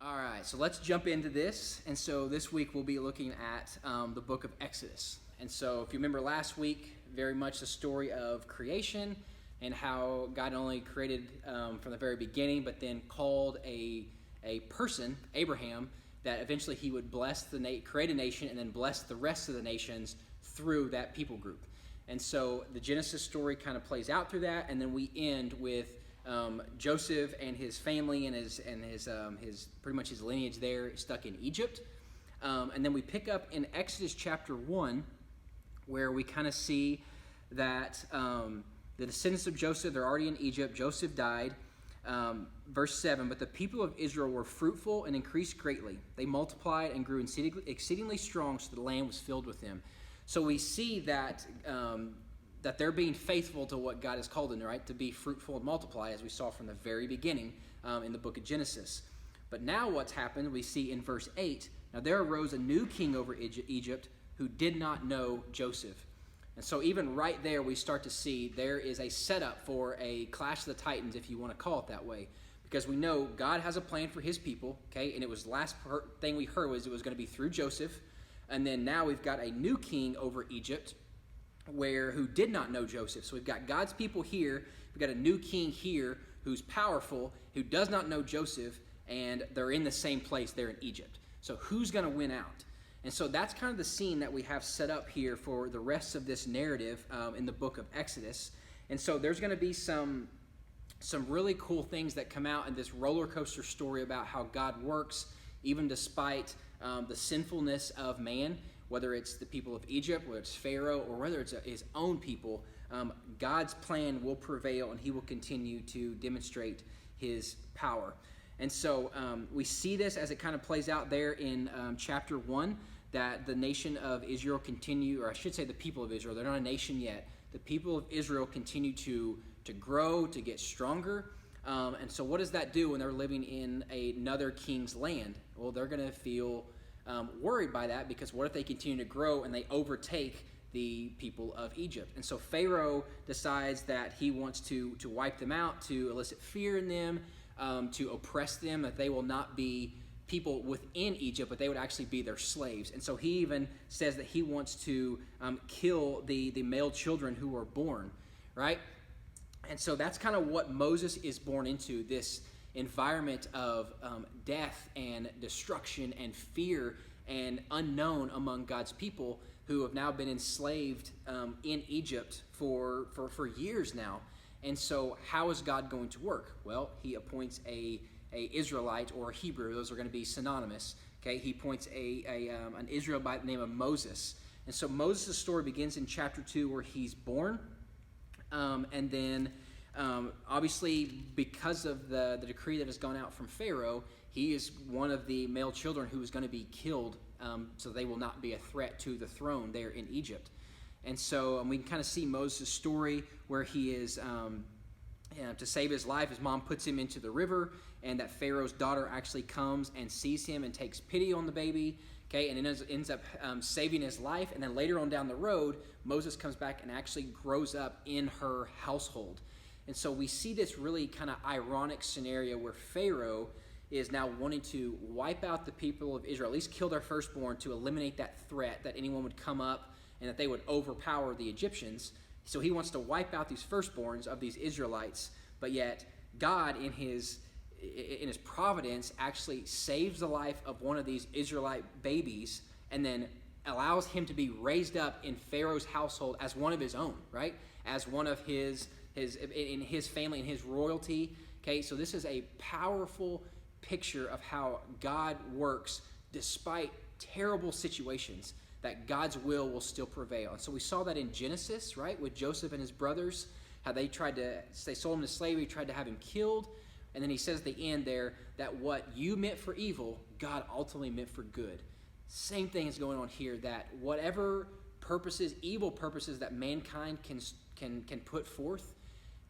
All right, so let's jump into this. And so this week we'll be looking at the book of Exodus. And so if you remember last week, very much the story of creation and how God not only created from the very beginning, but then called a person, Abraham, that eventually he would create a nation and then bless the rest of the nations through that people group. And so the Genesis story kind of plays out through that, and then we end with Joseph and his family and his pretty much his lineage there stuck in Egypt. And then we pick up in Exodus chapter 1, where we kind of see that the descendants of Joseph, they're already in Egypt. Joseph died. Verse 7, but the people of Israel were fruitful and increased greatly. They multiplied and grew exceedingly strong, so the land was filled with them. So we see that that they're being faithful to what God has called them, right? To be fruitful and multiply, as we saw from the very beginning in the book of Genesis. But now what's happened, we see in verse 8, now there arose a new king over Egypt who did not know Joseph. And so even right there, we start to see there is a setup for a clash of the titans, if you want to call it that way. Because we know God has a plan for his people, okay? And it was the last thing we heard was it was going to be through Joseph. And then now we've got a new king over Egypt who did not know Joseph. So we've got God's people here. We've got a new king here who's powerful, who does not know Joseph, and they're in the same place there in Egypt. So who's going to win out? And so that's kind of the scene that we have set up here for the rest of this narrative in the book of Exodus. And so there's going to be some really cool things that come out in this roller coaster story about how God works, even despite the sinfulness of man, whether it's the people of Egypt, whether it's Pharaoh, or whether it's his own people. God's plan will prevail, and he will continue to demonstrate his power. And so we see this as it kind of plays out there in chapter 1, that the nation of Israel or I should say the people of Israel, they're not a nation yet. The people of Israel continue to grow, to get stronger. And so what does that do when they're living in another king's land? Well, they're going to feel worried by that, because what if they continue to grow and they overtake the people of Egypt? And so Pharaoh decides that he wants to wipe them out, to elicit fear in them, to oppress them, that they will not be people within Egypt, but they would actually be their slaves. And so he even says that he wants to kill the male children who are born, right? And so that's kind of what Moses is born into, this environment of death and destruction and fear and unknown among God's people who have now been enslaved in Egypt for years now. And so how is God going to work? Well, he appoints a Israelite or a Hebrew. Those are going to be synonymous. Okay, he appoints an Israelite by the name of Moses. And so Moses' story begins in chapter 2 where he's born. And then obviously because of the decree that has gone out from Pharaoh, he is one of the male children who is going to be killed, so they will not be a threat to the throne there in Egypt. And so we can kind of see Moses' story where he is, to save his life, his mom puts him into the river, and that Pharaoh's daughter actually comes and sees him and takes pity on the baby, okay, and it ends up saving his life. And then later on down the road, Moses comes back and actually grows up in her household. And so we see this really kind of ironic scenario where Pharaoh is now wanting to wipe out the people of Israel, at least kill their firstborn, to eliminate that threat that anyone would come up and that they would overpower the Egyptians. So he wants to wipe out these firstborns of these Israelites, but yet God in his providence actually saves the life of one of these Israelite babies and then allows him to be raised up in Pharaoh's household as one of his own, right? As one of his in his family and his royalty. Okay, so this is a powerful picture of how God works despite terrible situations, that God's will still prevail. And so we saw that in Genesis, right, with Joseph and his brothers, how they sold him to slavery, tried to have him killed. And then he says at the end there that what you meant for evil, God ultimately meant for good. Same thing is going on here, that whatever purposes, evil purposes that mankind can put forth,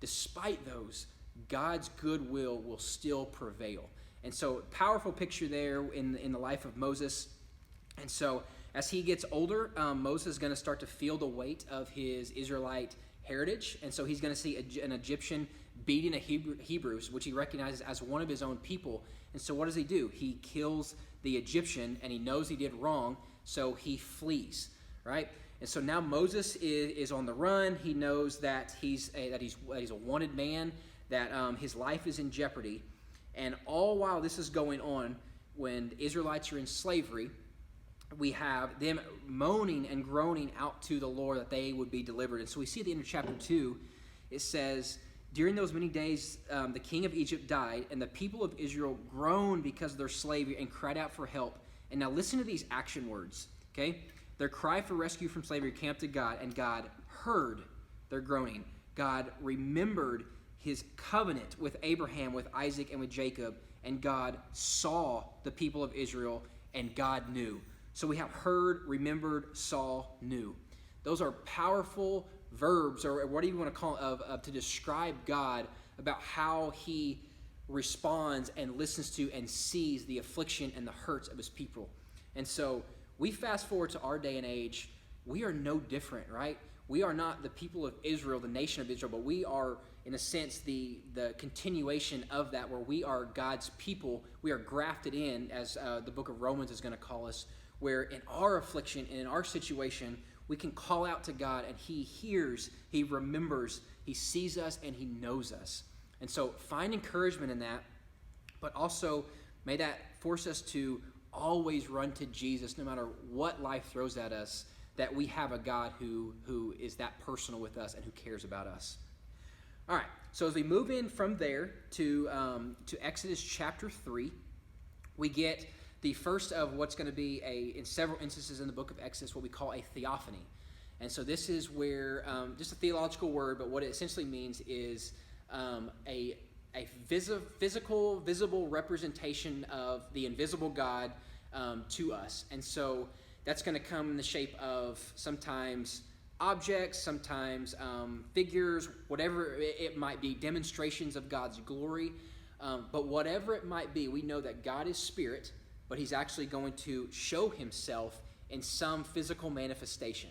despite those, God's goodwill will still prevail. And so powerful picture there in the life of Moses. And so as he gets older, Moses is going to start to feel the weight of his Israelite heritage. And so he's going to see an Egyptian beating a Hebrews, which he recognizes as one of his own people. And so what does he do? He kills the Egyptian, and he knows he did wrong, so he flees, right? And so now Moses is on the run. He knows that he's a wanted man, that his life is in jeopardy. And all while this is going on, when the Israelites are in slavery, we have them moaning and groaning out to the Lord that they would be delivered. And so we see at the end of chapter 2, it says, during those many days, the king of Egypt died, and the people of Israel groaned because of their slavery and cried out for help. And now listen to these action words, okay? Their cry for rescue from slavery came up to God, and God heard their groaning. God remembered his covenant with Abraham, with Isaac, and with Jacob, and God saw the people of Israel, and God knew. So we have heard, remembered, saw, knew. Those are powerful verbs, or what do you want to call it, to describe God, about how he responds and listens to and sees the affliction and the hurts of his people. And so we fast forward to our day and age, we are no different, right? We are not the people of Israel, the nation of Israel, but we are, in a sense, the continuation of that, where we are God's people. We are grafted in, as the book of Romans is going to call us, where in our affliction and in our situation, we can call out to God, and he hears, he remembers, he sees us, and he knows us. And so find encouragement in that, but also may that force us to always run to Jesus no matter what life throws at us, that we have a God who is that personal with us and who cares about us. All right, so as we move in from there to Exodus chapter 3, we get the first of what's going to be, in several instances in the book of Exodus, what we call a theophany. And so this is where, just a theological word, but what it essentially means is a physical, visible representation of the invisible God to us. And so that's going to come in the shape of sometimes objects, sometimes figures, whatever it might be, demonstrations of God's glory. But whatever it might be, we know that God is spirit, but he's actually going to show himself in some physical manifestation.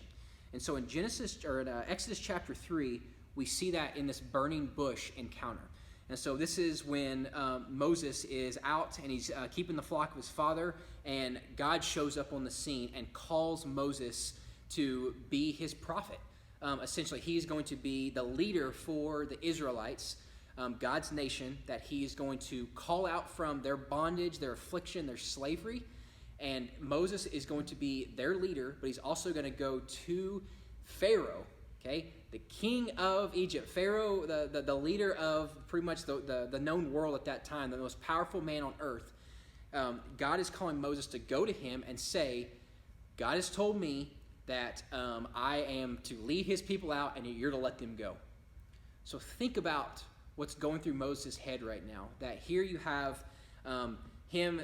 And so in Exodus chapter 3, we see that in this burning bush encounter. And so this is when Moses is out and he's keeping the flock of his father, and God shows up on the scene and calls Moses to be his prophet. Essentially, he's going to be the leader for the Israelites, God's nation, that he is going to call out from their bondage, their affliction, their slavery. And Moses is going to be their leader, but he's also going to go to Pharaoh, okay, the king of Egypt. Pharaoh, the leader of pretty much the known world at that time, the most powerful man on earth. God is calling Moses to go to him and say, God has told me that I am to lead his people out and you're to let them go. So think about what's going through Moses' head right now. That here you have him,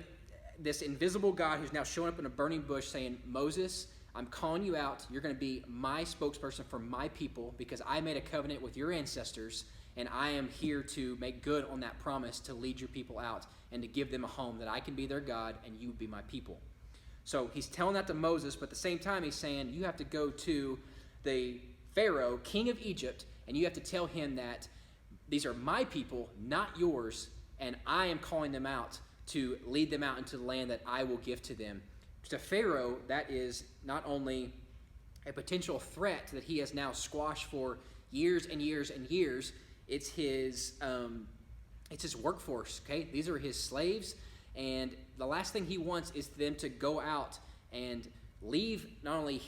this invisible God who's now showing up in a burning bush saying, Moses, I'm calling you out. You're going to be my spokesperson for my people because I made a covenant with your ancestors, and I am here to make good on that promise to lead your people out and to give them a home, that I can be their God and you be my people. So he's telling that to Moses, but at the same time he's saying, you have to go to the Pharaoh, king of Egypt, and you have to tell him that these are my people, not yours, and I am calling them out to lead them out into the land that I will give to them. To Pharaoh, that is not only a potential threat that he has now squashed for years and years and years, it's his workforce, okay? These are his slaves, and the last thing he wants is them to go out and leave not only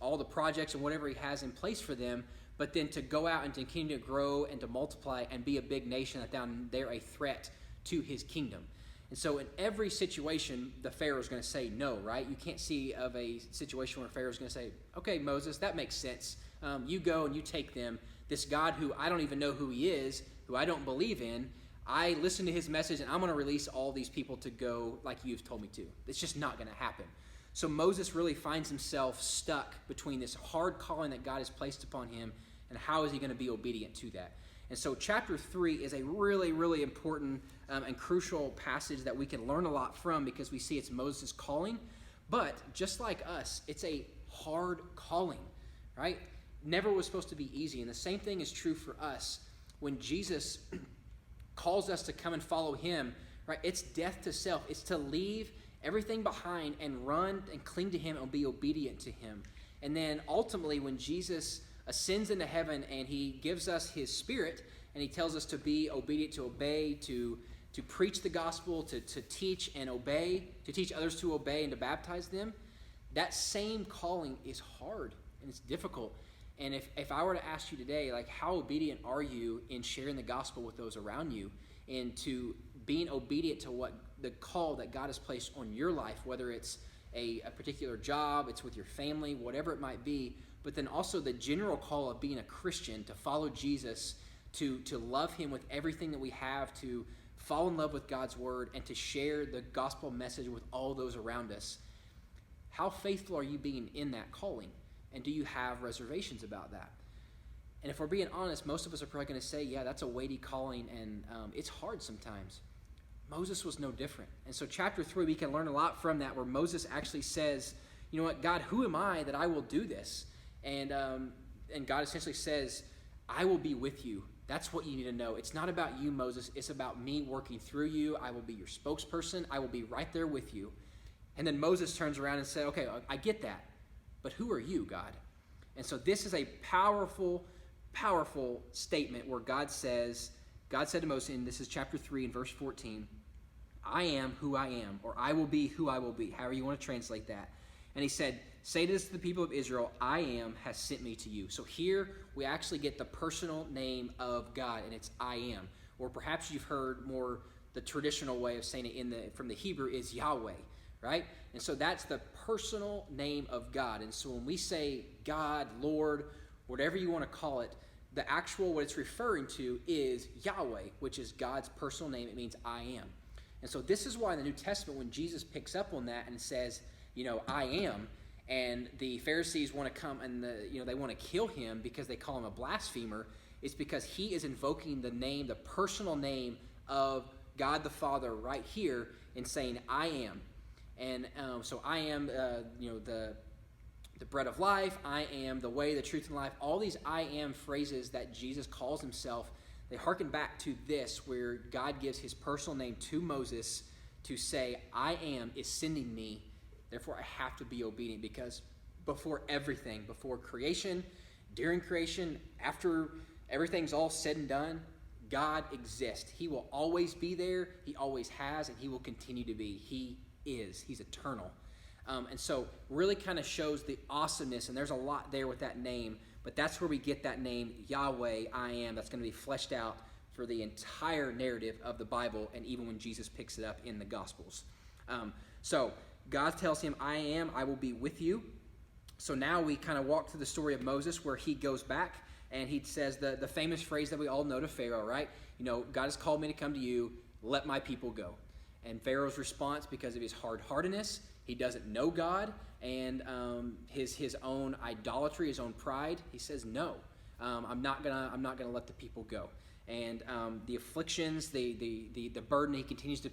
all the projects and whatever he has in place for them, but then to go out and to continue to grow and to multiply and be a big nation that down there a threat to his kingdom. And so in every situation, the Pharaoh is going to say no, right? You can't see of a situation where Pharaoh is going to say, okay, Moses, that makes sense. You go and you take them. This God who I don't even know who he is, who I don't believe in, I listen to his message and I'm going to release all these people to go like you've told me to. It's just not going to happen. So Moses really finds himself stuck between this hard calling that God has placed upon him and how is he going to be obedient to that. And so chapter 3 is a really, really important and crucial passage that we can learn a lot from because we see it's Moses' calling. But just like us, it's a hard calling, right? Never was supposed to be easy. And the same thing is true for us. when Jesus calls us to come and follow him, right? It's death to self. It's to leave everything behind and run and cling to him and be obedient to him. And then ultimately when Jesus ascends into heaven and he gives us his Spirit and he tells us to be obedient, to obey, to preach the gospel, to teach and obey, to teach others to obey and to baptize them, that same calling is hard and it's difficult. And if I were to ask you today, like, how obedient are you in sharing the gospel with those around you and to being obedient to what the call that God has placed on your life, whether it's a particular job, it's with your family, whatever it might be, but then also the general call of being a Christian, to follow Jesus, to love him with everything that we have, to fall in love with God's word, and to share the gospel message with all those around us. How faithful are you being in that calling? And do you have reservations about that? And if we're being honest, most of us are probably going to say, yeah, that's a weighty calling, and it's hard sometimes. Moses was no different. And so chapter 3, we can learn a lot from that, where Moses actually says, you know what, God, who am I that I will do this? And God essentially says, I will be with you. That's what you need to know. It's not about you, Moses. It's about me working through you. I will be your spokesperson. I will be right there with you. And then Moses turns around and says, okay, I get that. But who are you, God? And so this is a powerful, powerful statement where God said to Moses, and this is chapter 3 and verse 14, I am who I am, or I will be who I will be, however you want to translate that. And he said, say this to the people of Israel, I am has sent me to you. So here we actually get the personal name of God, and it's I am. Or perhaps you've heard more the traditional way of saying it from the Hebrew is Yahweh, right? And so that's the personal name of God. And so when we say God, Lord, whatever you want to call it, the actual, what it's referring to is Yahweh, which is God's personal name. It means I am. And so this is why in the New Testament, when Jesus picks up on that and says, I am, and the Pharisees want to come and they want to kill him because they call him a blasphemer, it's because he is invoking the name, the personal name of God the Father right here and saying, I am. And so I am, the bread of life. I am the way, the truth, and life. All these I am phrases that Jesus calls himself, they harken back to this, where God gives his personal name to Moses to say, I am is sending me. Therefore, I have to be obedient, because before everything, before creation, during creation, after everything's all said and done, God exists. He will always be there. He always has, and he will continue to be. He's eternal. And so really kind of shows the awesomeness, and there's a lot there with that name, but that's where we get that name, Yahweh, I am. That's going to be fleshed out for the entire narrative of the Bible, and even when Jesus picks it up in the Gospels. So God tells him, I am, I will be with you. So now we kind of walk through the story of Moses, where he goes back and he says the famous phrase that we all know to Pharaoh, right? God has called me to come to you, let my people go. And Pharaoh's response, because of his hard-heartedness, he doesn't know God, and his own idolatry, his own pride, he says, no, I'm not gonna let the people go. And the afflictions, the burden he continues to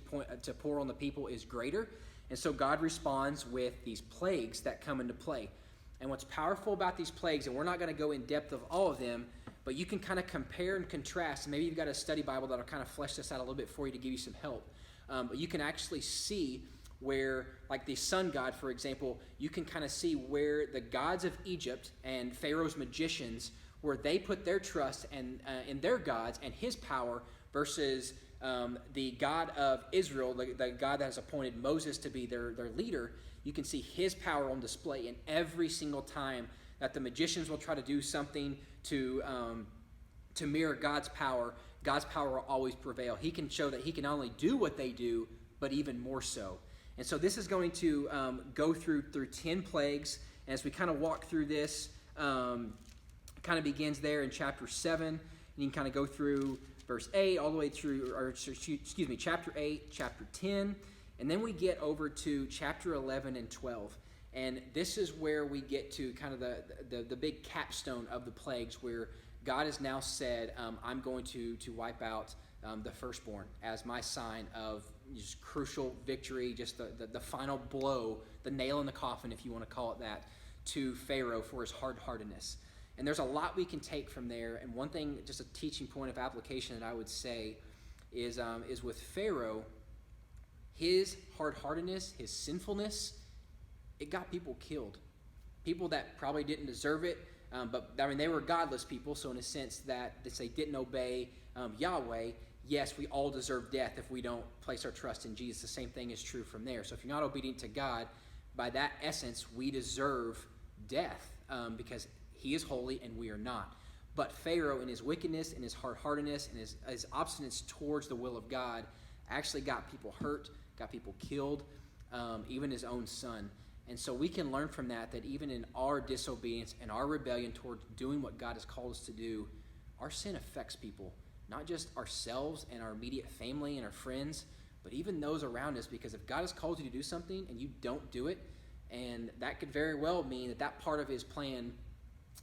pour on the people is greater. And so God responds with these plagues that come into play. And what's powerful about these plagues, and we're not going to go in depth of all of them, but you can kind of compare and contrast. And maybe you've got a study Bible that'll kind of flesh this out a little bit for you to give you some help. But you can actually see where, like the sun god, for example, you can kind of see where the gods of Egypt and Pharaoh's magicians, where they put their trust in their gods and his power versus the God of Israel, the God that has appointed Moses to be their leader. You can see his power on display in every single time that the magicians will try to do something to mirror God's power will always prevail. He can show that he can not only do what they do, but even more so. And so this is going to go through 10 plagues. And as we kind of walk through this, kind of begins there in chapter 7. And you can kind of go through verse 8 all the way through, chapter 8, chapter 10. And then we get over to chapter 11 and 12. And this is where we get to kind of the big capstone of the plagues, where God has now said, I'm going to wipe out the firstborn as my sign of just crucial victory, just the final blow, the nail in the coffin, if you want to call it that, to Pharaoh for his hard-heartedness. And there's a lot we can take from there. And one thing, just a teaching point of application that I would say is with Pharaoh, his hard-heartedness, his sinfulness, it got people killed. People that probably didn't deserve it, but I mean, they were godless people, so in a sense that they didn't obey Yahweh, yes, we all deserve death if we don't place our trust in Jesus. The same thing is true from there. So if you're not obedient to God, by that essence, we deserve death because he is holy and we are not. But Pharaoh, in his wickedness, in his hard-heartedness, and his obstinance towards the will of God, actually got people hurt, got people killed, even his own son. And so we can learn from that even in our disobedience and our rebellion towards doing what God has called us to do, our sin affects people, not just ourselves and our immediate family and our friends, but even those around us. Because if God has called you to do something and you don't do it, and that could very well mean that part of his plan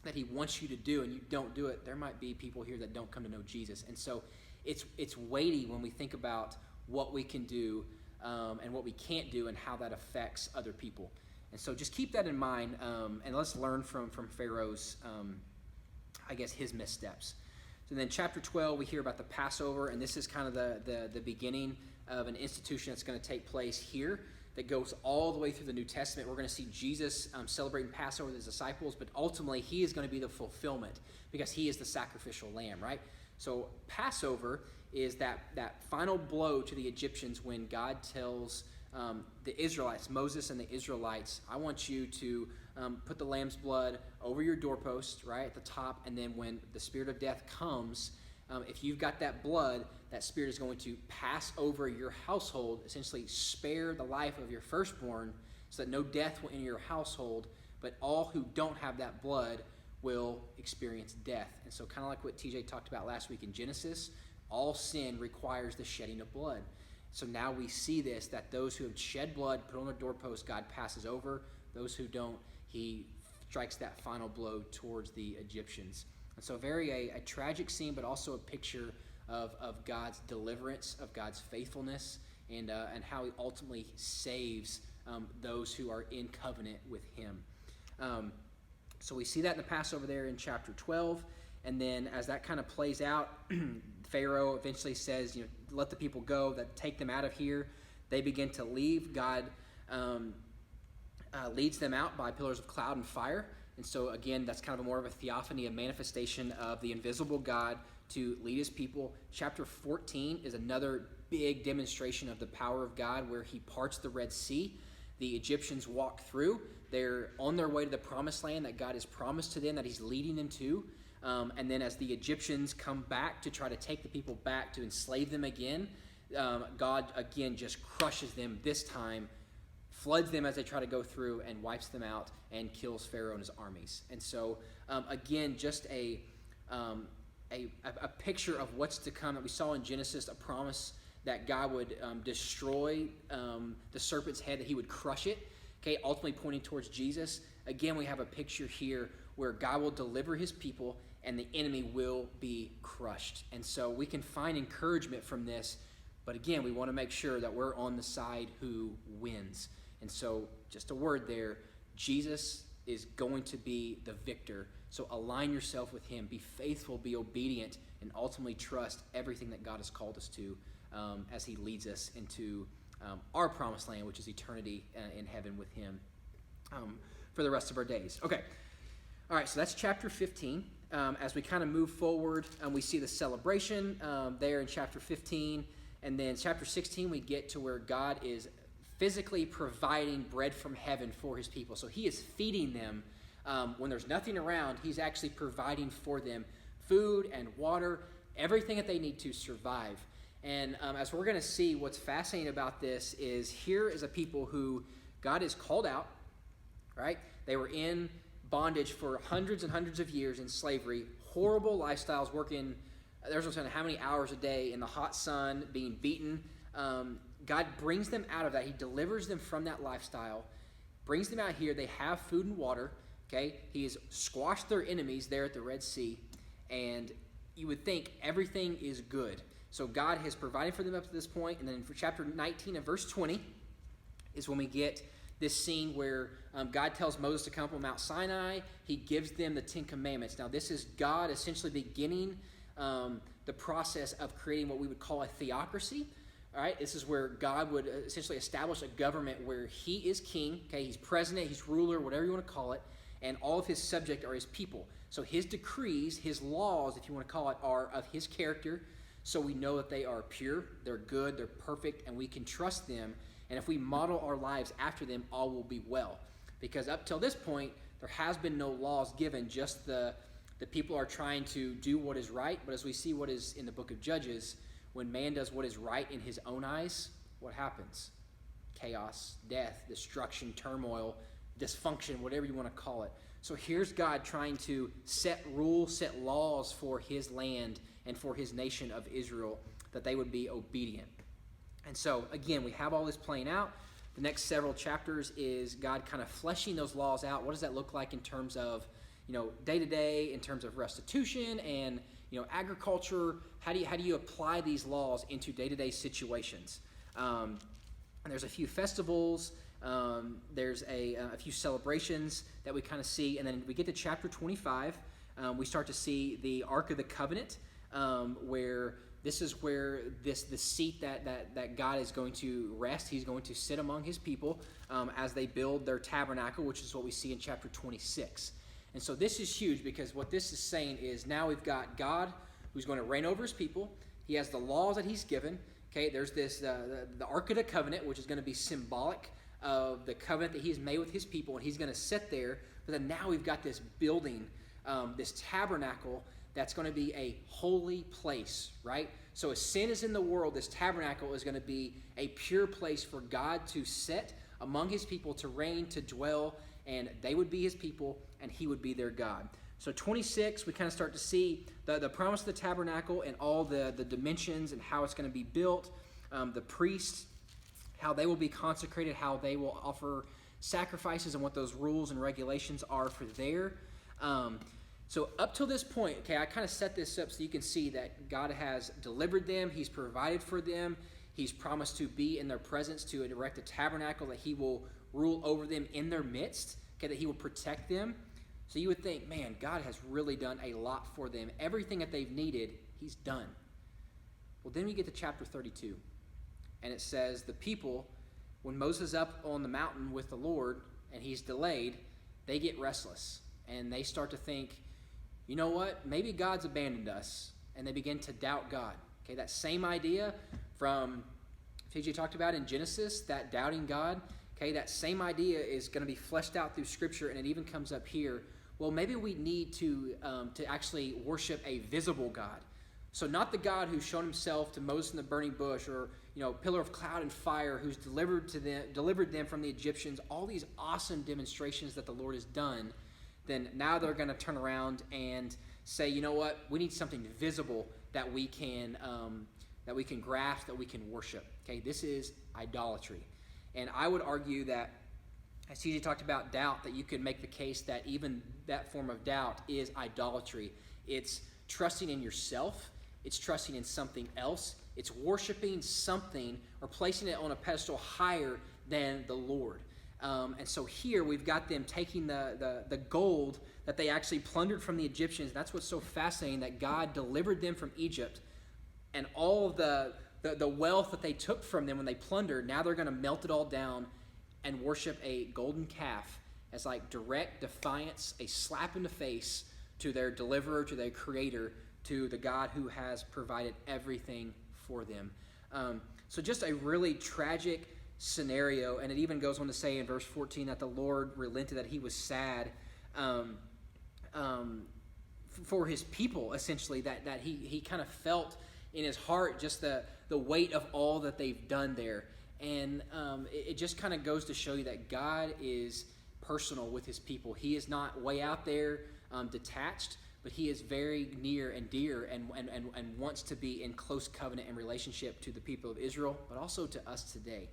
that he wants you to do and you don't do it, there might be people here that don't come to know Jesus. And so it's weighty when we think about what we can do and what we can't do and how that affects other people. And so just keep that in mind, and let's learn from Pharaoh's, his missteps. So then chapter 12, we hear about the Passover, and this is kind of the beginning of an institution that's going to take place here that goes all the way through the New Testament. We're going to see Jesus celebrating Passover with his disciples, but ultimately he is going to be the fulfillment because he is the sacrificial lamb, right? So Passover is that final blow to the Egyptians when God tells the Israelites, Moses and the Israelites, I want you to put the lamb's blood over your doorpost, right, at the top, and then when the spirit of death comes, if you've got that blood, that spirit is going to pass over your household, essentially spare the life of your firstborn so that no death will enter your household, but all who don't have that blood will experience death. And so kind of like what TJ talked about last week in Genesis, all sin requires the shedding of blood. So now we see this, that those who have shed blood, put on their doorpost, God passes over. Those who don't, he strikes that final blow towards the Egyptians. And so a tragic scene, but also a picture of God's deliverance, of God's faithfulness, and how he ultimately saves those who are in covenant with him. So we see that in the Passover there in chapter 12. And then as that kind of plays out, Pharaoh eventually says, let the people go, that take them out of here. They begin to leave. God leads them out by pillars of cloud and fire. And so again, that's kind of more of a theophany, a manifestation of the invisible God to lead his people. Chapter 14 is another big demonstration of the power of God where he parts the Red Sea. The Egyptians walk through. They're on their way to the promised land that God has promised to them, that he's leading them to. And then as the Egyptians come back to try to take the people back to enslave them again, God again just crushes them this time, floods them as they try to go through, and wipes them out and kills Pharaoh and his armies. And so again, just a picture of what's to come that we saw in Genesis, a promise that God would destroy the serpent's head, that he would crush it, okay, ultimately pointing towards Jesus. Again, we have a picture here where God will deliver his people and the enemy will be crushed. And so we can find encouragement from this, but again, we want to make sure that we're on the side who wins. And so just a word there, Jesus is going to be the victor. So align yourself with him, be faithful, be obedient, and ultimately trust everything that God has called us to as he leads us into our promised land, which is eternity in heaven with him for the rest of our days. Okay. All right, so that's chapter 15. As we kind of move forward, we see the celebration there in chapter 15. And then chapter 16, we get to where God is physically providing bread from heaven for his people. So he is feeding them. When there's nothing around, he's actually providing for them food and water, everything that they need to survive. And as we're going to see, what's fascinating about this is here is a people who God has called out, right? They were in bondage for hundreds and hundreds of years in slavery, horrible lifestyles, working, there's no saying how many hours a day in the hot sun, being beaten. God brings them out of that. He delivers them from that lifestyle, brings them out here. They have food and water, okay? He has squashed their enemies there at the Red Sea, and you would think everything is good. So God has provided for them up to this point, and then for chapter 19 and verse 20 is when we get this scene where God tells Moses to come up on Mount Sinai. He gives them the Ten Commandments. Now, this is God essentially beginning the process of creating what we would call a theocracy. All right, this is where God would essentially establish a government where he is king, okay, he's president, he's ruler, whatever you want to call it, and all of his subjects are his people. So his decrees, his laws, if you want to call it, are of his character, so we know that they are pure, they're good, they're perfect, and we can trust them, and if we model our lives after them, all will be well. Because up till this point, there has been no laws given, just the people are trying to do what is right, but as we see what is in the book of Judges, when man does what is right in his own eyes, what happens? Chaos, death, destruction, turmoil, dysfunction, whatever you want to call it. So here's God trying to set rules, set laws for his land and for his nation of Israel, that they would be obedient. And so, again, we have all this playing out. The next several chapters is God kind of fleshing those laws out. What does that look like in terms of, day to day, in terms of restitution and agriculture? How do you apply these laws into day-to-day situations? And there's a few festivals. There's a few celebrations that we kind of see. And then we get to chapter 25. We start to see the Ark of the Covenant, where this is where the seat that God is going to rest. He's going to sit among his people as they build their tabernacle, which is what we see in chapter 26. And so this is huge, because what this is saying is now we've got God who's going to reign over his people. He has the laws that he's given. Okay, there's this the Ark of the Covenant, which is going to be symbolic of the covenant that he's made with his people, and he's going to sit there. But then now we've got this building, this tabernacle that's going to be a holy place, right? So as sin is in the world, this tabernacle is going to be a pure place for God to sit among his people, to reign, to dwell, and they would be his people, and he would be their God. So 26, we kind of start to see the promise of the tabernacle and all the dimensions and how it's going to be built, the priests, how they will be consecrated, how they will offer sacrifices, and what those rules and regulations are for there. So up till this point, okay, I kind of set this up so you can see that God has delivered them. He's provided for them. He's promised to be in their presence, to erect a tabernacle, that he will rule over them in their midst, okay, that he will protect them. So you would think, man, God has really done a lot for them. Everything that they've needed, he's done. Well, then we get to chapter 32, and it says the people, when Moses is up on the mountain with the Lord and he's delayed, they get restless, and they start to think, you know what, maybe God's abandoned us, and they begin to doubt God. Okay, that same idea from TJ talked about in Genesis, that doubting God. Okay, that same idea is going to be fleshed out through Scripture, and it even comes up here. Well, maybe we need to actually worship a visible God. So not the God who's shown himself to Moses in the burning bush, or pillar of cloud and fire, who's delivered them from the Egyptians. All these awesome demonstrations that the Lord has done. Then now they're going to turn around and say, you know what? We need something visible that we can grasp, that we can worship. Okay, this is idolatry. And I would argue that, as TJ talked about doubt, that you could make the case that even that form of doubt is idolatry. It's trusting in yourself. It's trusting in something else. It's worshiping something or placing it on a pedestal higher than the Lord. And so here we've got them taking the gold that they actually plundered from the Egyptians. That's what's so fascinating, that God delivered them from Egypt, and all of the wealth that they took from them when they plundered, now they're going to melt it all down and worship a golden calf as like direct defiance, a slap in the face to their deliverer, to their creator, to the God who has provided everything for them. So just a really tragic scenario, and it even goes on to say in verse 14 that the Lord relented, that he was sad for his people, essentially, that he kind of felt in his heart just the weight of all that they've done there. And it just kind of goes to show you that God is personal with his people. He is not way out there detached, but he is very near and dear, and wants to be in close covenant and relationship to the people of Israel, but also to us today.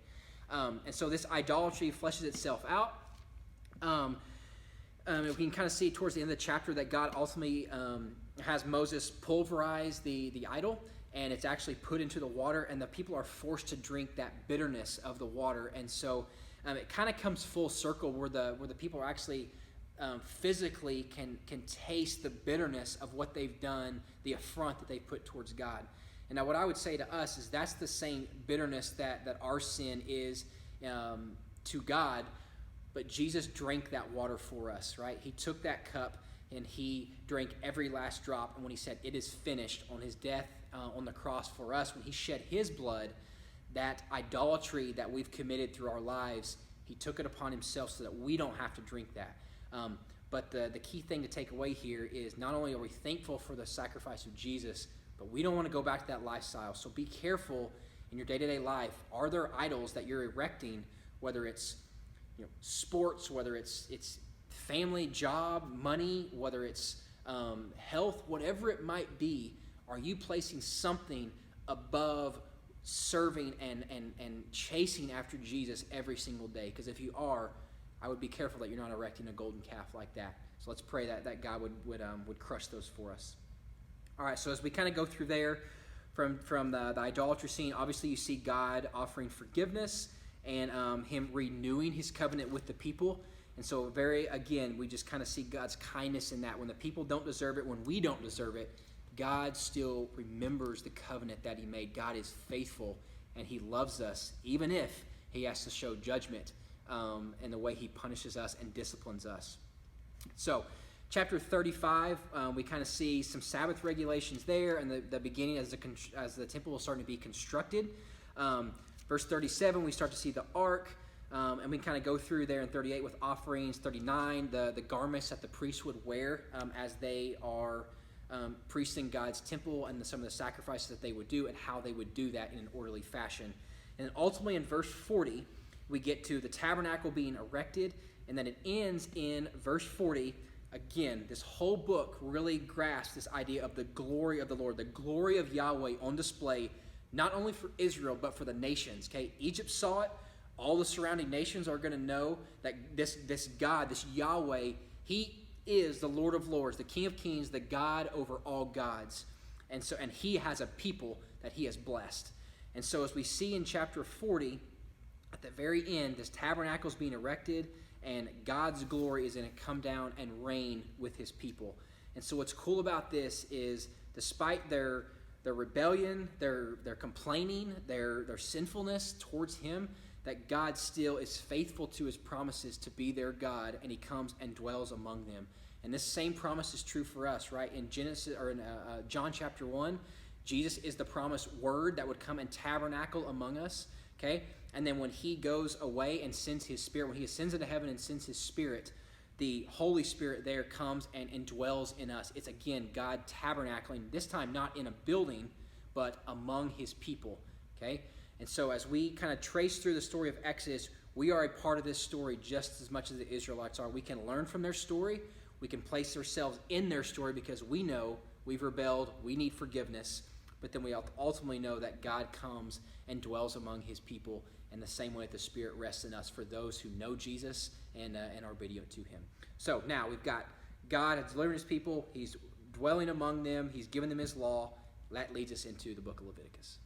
And so this idolatry fleshes itself out. We can kind of see towards the end of the chapter that God ultimately has Moses pulverize the idol, and it's actually put into the water, and the people are forced to drink that bitterness of the water. And so it kind of comes full circle where the people are actually physically can taste the bitterness of what they've done, the affront that they put towards God. And now what I would say to us is that's the same bitterness that our sin is to God, but Jesus drank that water for us, right? He took that cup and he drank every last drop. And when he said, "It is finished," on his death on the cross for us, when he shed his blood, that idolatry that we've committed through our lives, he took it upon himself so that we don't have to drink that. But the key thing to take away here is not only are we thankful for the sacrifice of Jesus, but we don't want to go back to that lifestyle. So be careful in your day-to-day life. Are there idols that you're erecting, whether it's sports, whether it's family, job, money, whether it's health, whatever it might be? Are you placing something above serving and chasing after Jesus every single day? Because if you are, I would be careful that you're not erecting a golden calf like that. So let's pray that God would crush those for us. All right, so as we kind of go through there from the idolatry scene, obviously you see God offering forgiveness and him renewing his covenant with the people. And so we just kind of see God's kindness in that. When the people don't deserve it, when we don't deserve it, God still remembers the covenant that he made. God is faithful, and he loves us, even if he has to show judgment in the way he punishes us and disciplines us. So chapter 35, we kind of see some Sabbath regulations there, and the beginning as the temple was starting to be constructed. Verse 37, we start to see the ark, and we kind of go through there in 38 with offerings. 39, the garments that the priests would wear as they are priests in God's temple, and some of the sacrifices that they would do and how they would do that in an orderly fashion. And then ultimately in verse 40, we get to the tabernacle being erected, and then it ends in verse 40. Again, this whole book really grasps this idea of the glory of the Lord, the glory of Yahweh on display, not only for Israel, but for the nations. Okay, Egypt saw it. All the surrounding nations are going to know that this God, this Yahweh, he is the Lord of Lords, the King of Kings, the God over all gods. And he has a people that he has blessed. And so as we see in chapter 40, at the very end, this tabernacle is being erected, and God's glory is going to come down and reign with his people. And so what's cool about this is, despite their rebellion, their complaining, their sinfulness towards him, that God still is faithful to his promises to be their God, and he comes and dwells among them. And this same promise is true for us, right? In John chapter 1, Jesus is the promised word that would come and tabernacle among us, okay? And then when he goes away and sends his Spirit, when he ascends into heaven and sends his Spirit, the Holy Spirit there comes and dwells in us. It's, again, God tabernacling, this time not in a building, but among his people, okay? And so as we kind of trace through the story of Exodus, we are a part of this story just as much as the Israelites are. We can learn from their story. We can place ourselves in their story because we know we've rebelled, we need forgiveness, but then we ultimately know that God comes and dwells among his people in the same way that the Spirit rests in us for those who know Jesus and are obedient to him. So now we've got God has delivered his people. He's dwelling among them. He's given them his law. That leads us into the book of Leviticus.